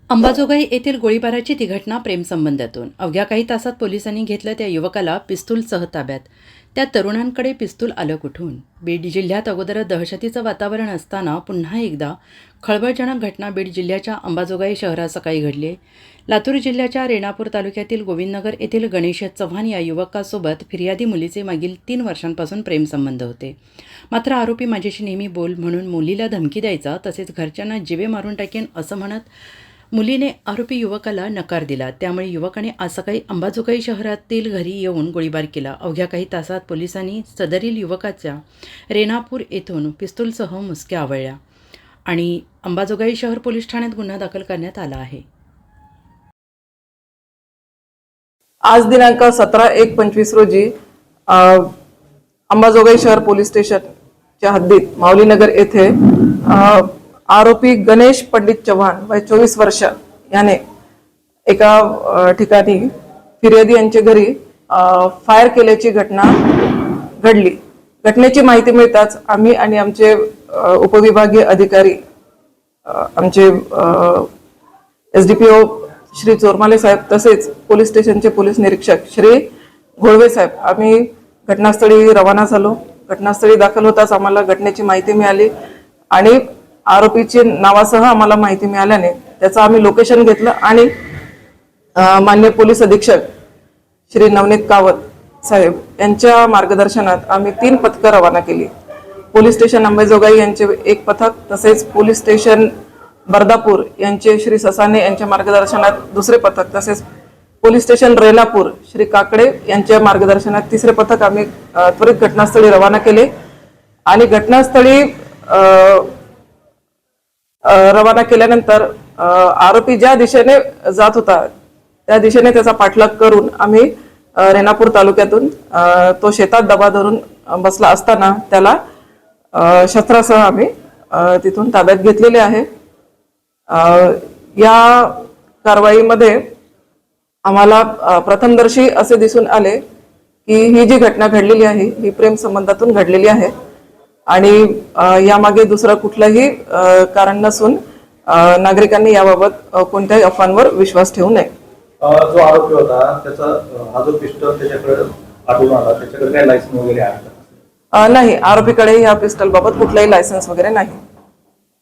अंबाजोगाई येथील गोळीबाराची ती घटना प्रेमसंबंधातून. अवघ्या काही तासात पोलिसांनी घेतलं त्या युवकाला पिस्तूलसह ताब्यात. त्या तरुणांकडे पिस्तूल आलं कुठून? बीड जिल्ह्यात अगोदर दहशतीचं वातावरण असताना पुन्हा एकदा खळबळजनक घटना बीड जिल्ह्याच्या अंबाजोगाई शहरात सकाळी घडली. लातूर जिल्ह्याच्या रेणापूर तालुक्यातील गोविंदनगर येथील गणेश चव्हाण या युवकासोबत फिर्यादी मुलीचे मागील 3 वर्षांपासून प्रेमसंबंध होते. मात्र आरोपी माझ्याशी नेहमी बोल म्हणून मुलीला धमकी द्यायचा, तसेच घरच्यांना जीवे मारून टाकेन असं म्हणत मुलीने आरोपी युवकाला नकार दिला. त्यामुळे युवकाने आज सकाळी अंबाजोगाई शहरातील घरी येऊन गोळीबार केला. अवघ्या काही तासात पोलिसांनी सदरील युवकाच्या रेणापूर येथून पिस्तूलसह मुसक्या आवळल्या आणि अंबाजोगाई शहर पोलीस ठाण्यात गुन्हा दाखल करण्यात आला आहे. आज दिनांक 17/1/25 रोजी अंबाजोगाई शहर पोलीस स्टेशनच्या हद्दीत माऊलीनगर येथे आरोपी गणेश पंडित चव्हाण वय 24 वर्ष याने एका ठिकाणी फिर्यादी यांच्या घरी फायर केल्याची घटना घडली. घटनेची माहिती मिळताच आम्ही आणि आमचे उपविभागीय अधिकारी, आमचे SDPO श्री चोरमाले साहेब तसेच पोलीस स्टेशनचे पोलीस निरीक्षक श्री घोळवे साहेब आम्ही घटनास्थळी रवाना झालो. घटनास्थळी दाखल होताच आम्हाला घटनेची माहिती मिळाली आणि आरोपीचे नावासह आम्हाला माहिती मिळाल्याने त्याचं आम्ही लोकेशन घेतलं आणि माननीय पोलीस अधीक्षक श्री नवनीत कावत साहेब यांच्या मार्गदर्शनात आम्ही 3 पथकं रवाना केली. पोलीस स्टेशन अंबाजोगाई यांचे 1 पथक, तसेच पोलीस स्टेशन बर्दापूर यांचे श्री ससाने यांच्या मार्गदर्शनात 2रे पथक, तसेच पोलीस स्टेशन रेणापूर श्री काकडे यांच्या मार्गदर्शनात 3रे पथक आम्ही त्वरित घटनास्थळी रवाना केले आणि घटनास्थळी रवाना केल्यानंतर आरोपी ज्या दिशेने जात होता त्या दिशेने त्याचा पाठलाग करून आम्ही रेणापूर तालुक्यातून तो शेतात दबा धरून बसला असताना त्याला शस्त्रासह आम्ही तिथून ताब्यात घेतलेले आहे. या कारवाईमध्ये आम्हाला प्रथमदर्शी असे दिसून आले की ही जी घटना घडलेली आहे ही प्रेम संबंधातून घडलेली आहे आणि यामागे दुसरं कुठलंही कारण नसून नागरिकांनी याबाबत कोणत्याही अफवांवर विश्वास ठेवू नये. जो आरोपी होता त्याचा हा जो पिस्टल त्याच्याकडे आढळून आला, त्याच्याकडे काही लायसन्स वगैरे आहे का? नाही, आरोपीकडे या पिस्टल बाबत कुठलाही लायसन्स वगैरे नाही.